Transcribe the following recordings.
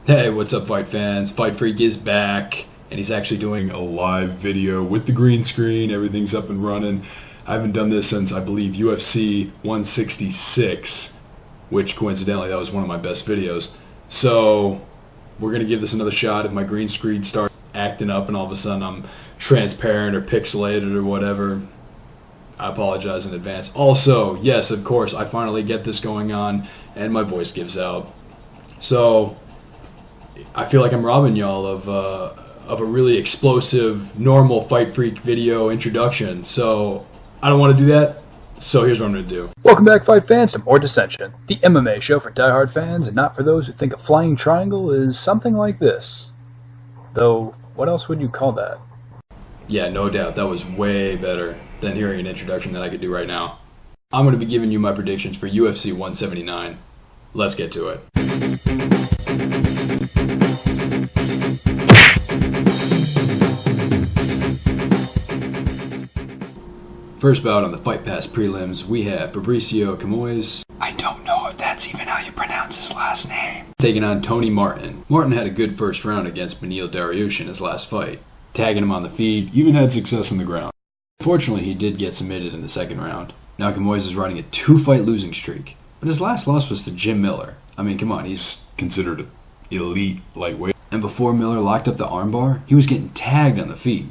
Hey, what's up, fight fans? Fight Freak is back, and he's actually doing a live video with the green screen. Everything's up and running. I haven't done this since, I believe, UFC 166, which coincidentally, that was one of my best videos. So, we're going to give this another shot. If my green screen starts acting up and all of a sudden I'm transparent or pixelated or whatever, I apologize in advance. Also, yes, of course, I finally get this going on, and my voice gives out. So, I feel like I'm robbing y'all of a really explosive, normal Fight Freak video introduction. So I don't want to do that. So here's what I'm going to do. Welcome back, fight fans, to More Dissension, the MMA show for diehard fans and not for those who think a flying triangle is something like this. Though, what else would you call that? Yeah, no doubt. That was way better than hearing an introduction that I could do right now. I'm going to be giving you my predictions for UFC 179. Let's get to it. First bout on the Fight Pass prelims, we have Fabrício Camões. I don't know if that's even how you pronounce his last name. Taking on Tony Martin. Martin had a good first round against Beneil Dariush in his last fight. Tagging him on the feet, even had success on the ground. Unfortunately, he did get submitted in the second round. Now Camões is running a 2-fight losing streak. But his last loss was to Jim Miller. I mean, come on, he's considered an elite lightweight. And before Miller locked up the armbar, he was getting tagged on the feet.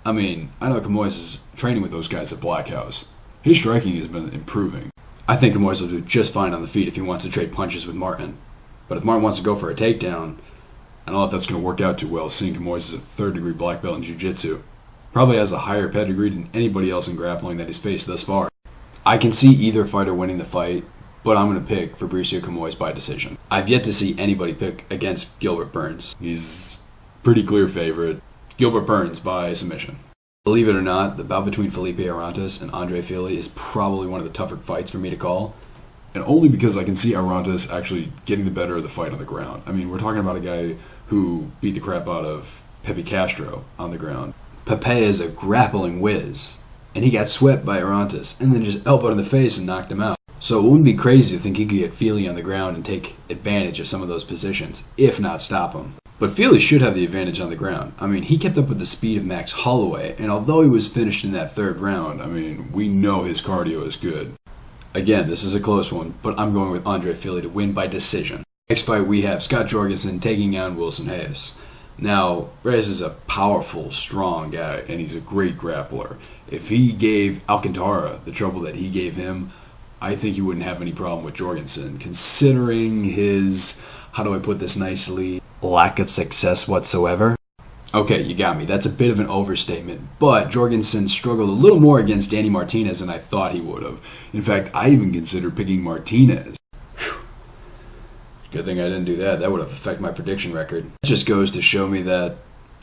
I mean, I know Camões is training with those guys at Black House. His striking has been improving. I think Camões will do just fine on the feet if he wants to trade punches with Martin. But if Martin wants to go for a takedown, I don't know if that's going to work out too well, seeing Camões is a third-degree black belt in Jiu-Jitsu. Probably has a higher pedigree than anybody else in grappling that he's faced thus far. I can see either fighter winning the fight, but I'm going to pick Fabrício Camões by decision. I've yet to see anybody pick against Gilbert Burns. He's pretty clear favorite. Gilbert Burns by submission. Believe it or not, the bout between Felipe Arantes and Andre Fili is probably one of the tougher fights for me to call. And only because I can see Arantes actually getting the better of the fight on the ground. I mean, we're talking about a guy who beat the crap out of Pepe Castro on the ground. Pepe is a grappling whiz, and he got swept by Arantes and then just elbowed in the face and knocked him out. So it wouldn't be crazy to think he could get Fili on the ground and take advantage of some of those positions, if not stop him. But Fili should have the advantage on the ground. I mean, he kept up with the speed of Max Holloway, and although he was finished in that third round, I mean, we know his cardio is good. Again, this is a close one, but I'm going with Andre Fili to win by decision. Next fight, we have Scott Jorgensen taking on Wilson Reis. Now, Reis is a powerful, strong guy, and he's a great grappler. If he gave Alcantara the trouble that he gave him, I think he wouldn't have any problem with Jorgensen, considering his, how do I put this nicely, lack of success whatsoever. Okay, you got me. That's a bit of an overstatement, but Jorgensen struggled a little more against Danny Martinez than I thought he would have. In fact, I even considered picking Martinez. Whew. Good thing I didn't do that. That would have affected my prediction record. It just goes to show me that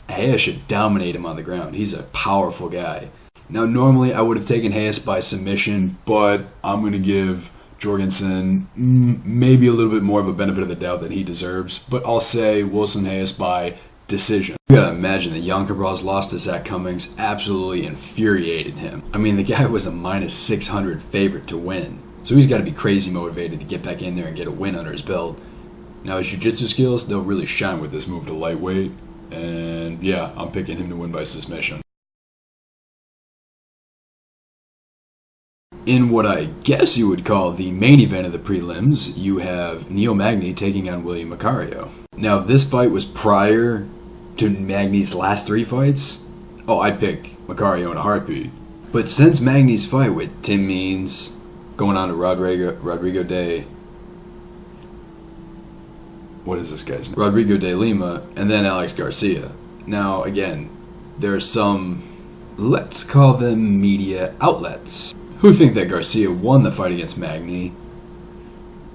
Reis should dominate him on the ground. He's a powerful guy. Now, normally I would have taken Reis by submission, but I'm going to give Jorgensen maybe a little bit more of a benefit of the doubt than he deserves, but I'll say Wilson Reis by decision. You gotta imagine that young Cabral's loss to Zach Cummings absolutely infuriated him. I mean, the guy was a minus 600 favorite to win, so he's got to be crazy motivated to get back in there and get a win under his belt. Now, his jiu-jitsu skills, they'll really shine with this move to lightweight, and yeah, I'm picking him to win by submission. In what I guess you would call the main event of the prelims, you have Magny taking on William Macario. Now, if this fight was prior to Magny's last 3 fights, I'd pick Macario in a heartbeat. But since Magny's fight with Tim Means, going on to Rodrigo de... What is this guy's name? Rodrigo de Lima, and then Alex Garcia. Now, again, there are some, let's call them media outlets, who think that Garcia won the fight against Magny.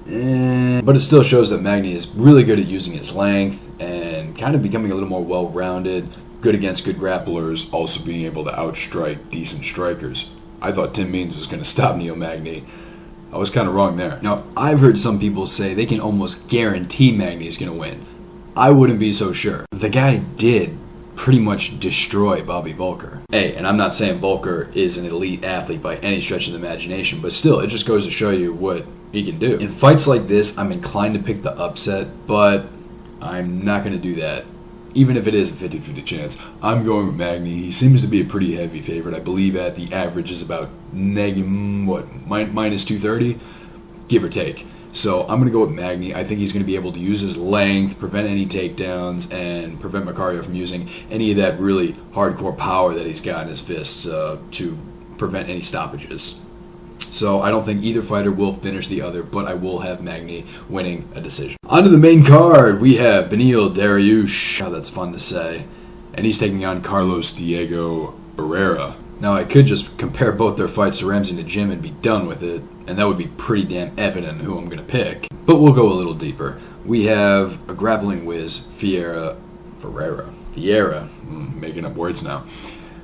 But it still shows that Magny is really good at using his length and kind of becoming a little more well-rounded, good against good grapplers, also being able to outstrike decent strikers. I thought Tim Means was going to stop Magny. I was kind of wrong there. Now, I've heard some people say they can almost guarantee Magny is going to win. I wouldn't be so sure. The guy did pretty much destroy Bobby Volker. Hey, and I'm not saying Volker is an elite athlete by any stretch of the imagination, but still, it just goes to show you what he can do. In fights like this, I'm inclined to pick the upset, but I'm not going to do that. Even if it is a 50-50 chance, I'm going with Magny. He seems to be a pretty heavy favorite. I believe at the average is about minus 230, give or take. So I'm going to go with Magny. I think he's going to be able to use his length, prevent any takedowns, and prevent Macario from using any of that really hardcore power that he's got in his fists to prevent any stoppages. So I don't think either fighter will finish the other, but I will have Magny winning a decision. On to the main card, we have Beneil Dariush. Oh, that's fun to say. And he's taking on Carlos Diego Ferreira. Now, I could just compare both their fights to Ramsey in the gym and be done with it, and that would be pretty damn evident who I'm going to pick. But we'll go a little deeper. We have a grappling whiz, Ferreira. Making up words now.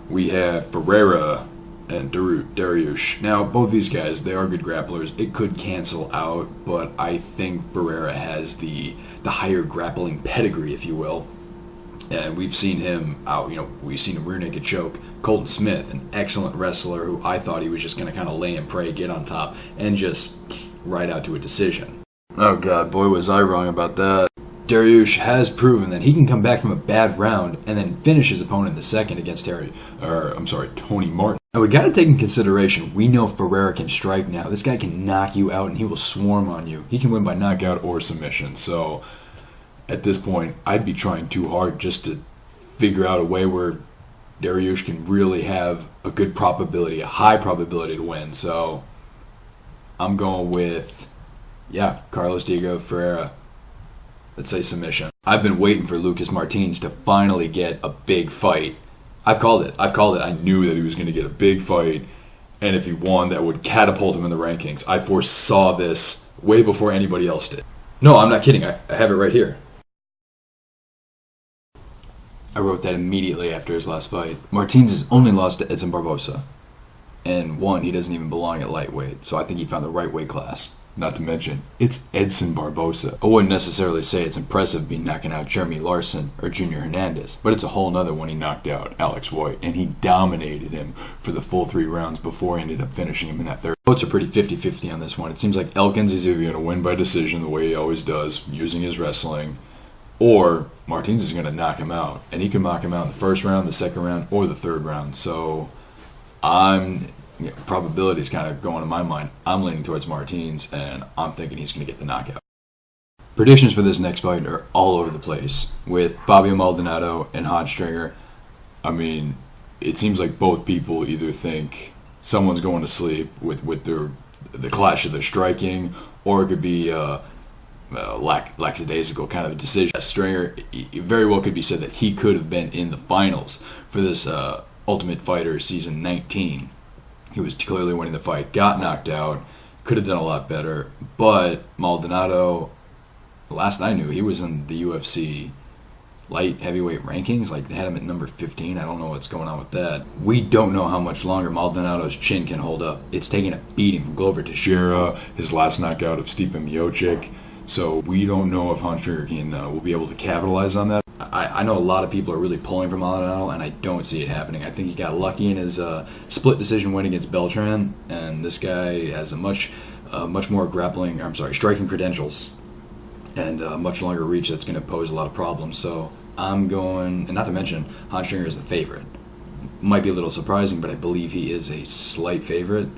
We have Ferreira and Dariush. Now, both these guys, they are good grapplers. It could cancel out, but I think Ferreira has the higher grappling pedigree, if you will. And we've seen him out, we've seen him rear naked choke Colton Smith, an excellent wrestler who I thought he was just going to kind of lay and pray, get on top, and just ride out to a decision. Oh god, boy was I wrong about that. Dariush has proven that he can come back from a bad round and then finish his opponent in the second against Tony Martin. Now we got to take in consideration, we know Ferreira can strike now. This guy can knock you out and he will swarm on you. He can win by knockout or submission. So at this point, I'd be trying too hard just to figure out a way where Dariush can really have a good probability, a high probability to win. So I'm going with, Carlos Diego Ferreira. Let's say submission. I've been waiting for Lucas Martins to finally get a big fight. I've called it. I knew that he was going to get a big fight, and if he won, that would catapult him in the rankings. I foresaw this way before anybody else did. No, I'm not kidding. I have it right here. I wrote that immediately after his last fight. Martins has only lost to Edson Barbosa. And one, he doesn't even belong at lightweight, so I think he found the right weight class. Not to mention, it's Edson Barbosa. I wouldn't necessarily say it's impressive being knocking out Jeremy Larson or Junior Hernandez, but it's a whole nother one he knocked out Alex White, and he dominated him for the full 3 rounds before he ended up finishing him in that third. Votes are pretty 50-50 on this one. It seems like Elkins is either going to win by decision the way he always does, using his wrestling, or Martins is going to knock him out, and he can knock him out in the first round, the second round, or the third round. So probability is kind of going in my mind. I'm leaning towards Martins, and I'm thinking he's going to get the knockout. Predictions for this next fight are all over the place, with Fabio Maldonado and Hodstringer. I mean, it seems like both people either think someone's going to sleep with the clash of their striking, or it could be lackadaisical kind of a decision. Stringer, it very well could be said that he could have been in the finals for this Ultimate Fighter Season 19. He was clearly winning the fight, got knocked out, could have done a lot better, but Maldonado, last I knew, he was in the UFC light heavyweight rankings. Like, they had him at number 15. I don't know what's going on with that. We don't know how much longer Maldonado's chin can hold up. It's taking a beating from Glover Teixeira, his last knockout of Stipe Miocic. So we don't know if Hodstringer will be able to capitalize on that. I know a lot of people are really pulling for Maldonado, and I don't see it happening. I think he got lucky in his split decision win against Beltran, and this guy has a much more striking credentials and a much longer reach that's going to pose a lot of problems. So I'm going, and not to mention, Hodstringer is the favorite. Might be a little surprising, but I believe he is a slight favorite,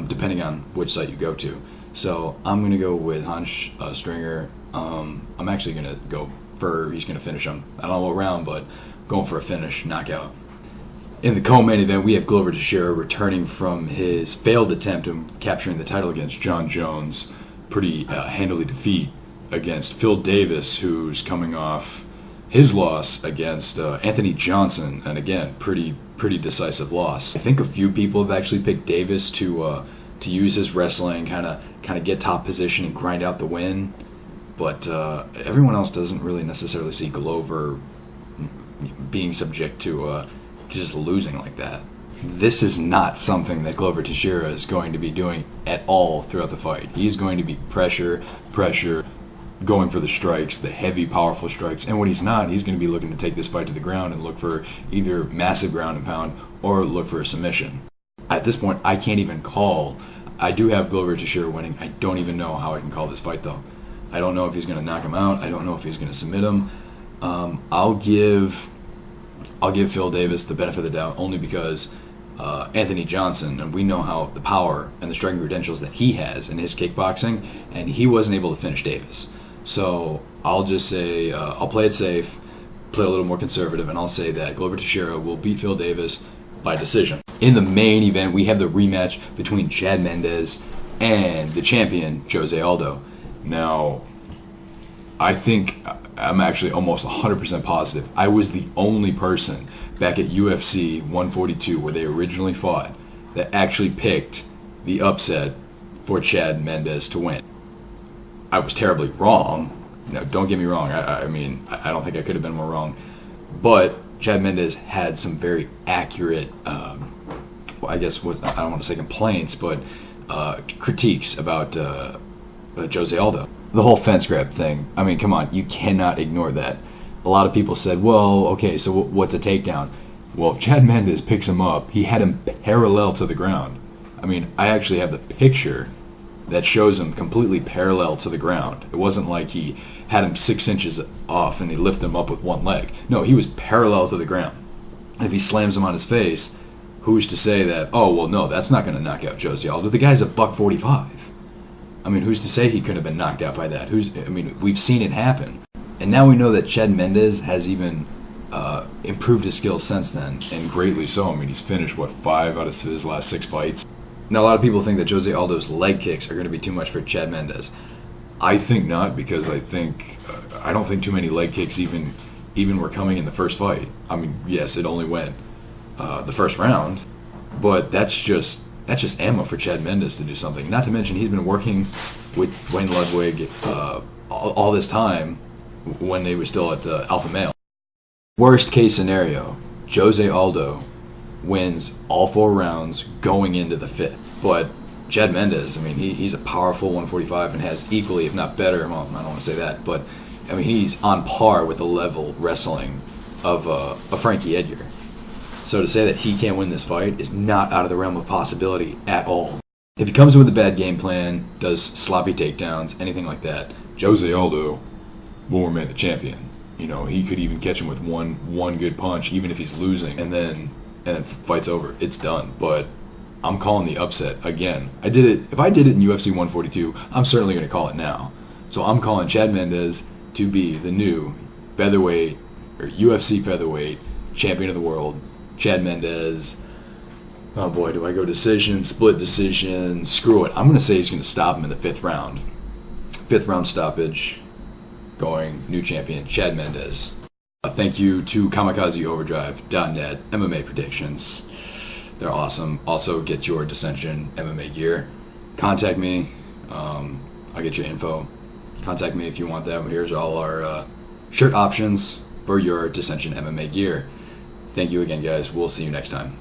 depending on which site you go to. So I'm going to go with Hodstringer. I'm actually going to go for, he's going to finish him. I don't know what round, but going for a finish, knockout. In the co-main event, we have Glover Teixeira returning from his failed attempt of capturing the title against John Jones. Pretty handily defeat against Phil Davis, who's coming off his loss against Anthony Johnson. And again, pretty decisive loss. I think a few people have actually picked Davis to use his wrestling, kind of get top position and grind out the win. But everyone else doesn't really necessarily see Glover being subject to just losing like that. This is not something that Glover Teixeira is going to be doing at all throughout the fight. He's going to be pressure, going for the strikes, the heavy, powerful strikes. And when he's not, he's going to be looking to take this fight to the ground and look for either massive ground and pound or look for a submission. At this point, I can't even call. I do have Glover Teixeira winning. I don't even know how I can call this fight, though. I don't know if he's going to knock him out. I don't know if he's going to submit him. I'll give Phil Davis the benefit of the doubt only because Anthony Johnson, and we know how the power and the striking credentials that he has in his kickboxing, and he wasn't able to finish Davis. So I'll just say I'll play it safe, play a little more conservative, and I'll say that Glover Teixeira will beat Phil Davis by decision. In the main event, we have the rematch between Chad Mendes and the champion, José Aldo. Now, I think I'm actually almost 100% positive. I was the only person back at UFC 142, where they originally fought, that actually picked the upset for Chad Mendes to win. I was terribly wrong. Don't get me wrong. I mean, I don't think I could have been more wrong. But Chad Mendes had some very accurate, I don't want to say complaints, but critiques about José Aldo. The whole fence grab thing, I mean, come on, you cannot ignore that. A lot of people said, well, okay, so what's a takedown? Well, if Chad Mendes picks him up, he had him parallel to the ground. I mean, I actually have the picture that shows him completely parallel to the ground. It wasn't like he had him 6 inches off and he lifted him up with one leg. No, he was parallel to the ground. And if he slams him on his face, who's to say that, oh, well, no, that's not going to knock out José Aldo. The guy's a $145. I mean, who's to say he could have been knocked out by that? We've seen it happen. And now we know that Chad Mendes has even improved his skills since then, and greatly so. I mean, he's finished, 5 out of his last 6 fights? Now, a lot of people think that José Aldo's leg kicks are going to be too much for Chad Mendes. I think not, because I don't think too many leg kicks even were coming in the first fight. I mean, yes, it only went the first round, but that's just ammo for Chad Mendes to do something. Not to mention, he's been working with Wayne Ludwig all this time when they were still at Alpha Male. Worst case scenario, José Aldo wins all 4 rounds going into the 5th. But Chad Mendes, I mean, he's a powerful 145 and has equally, if not better, well, I don't want to say that, but I mean, he's on par with the level wrestling of Frankie Edgar. So to say that he can't win this fight is not out of the realm of possibility at all. If he comes with a bad game plan, does sloppy takedowns, anything like that, José Aldo will remain the champion. He could even catch him with one good punch, even if he's losing, and then fight's over. It's done. But I'm calling the upset again. If I did it in UFC 142, I'm certainly going to call it now. So I'm calling Chad Mendes to be the new featherweight or UFC featherweight champion of the world. Chad Mendes. Oh boy, do I go decision, split decision? Screw it. I'm going to say he's going to stop him in the 5th round. 5th round stoppage. Going new champion, Chad Mendes. Thank you to KamikazeOverdrive.net, MMA predictions. They're awesome. Also, get your Dissension MMA gear. Contact me. I'll get your info. Contact me if you want that. Here's all our shirt options for your Dissension MMA gear. Thank you again, guys. We'll see you next time.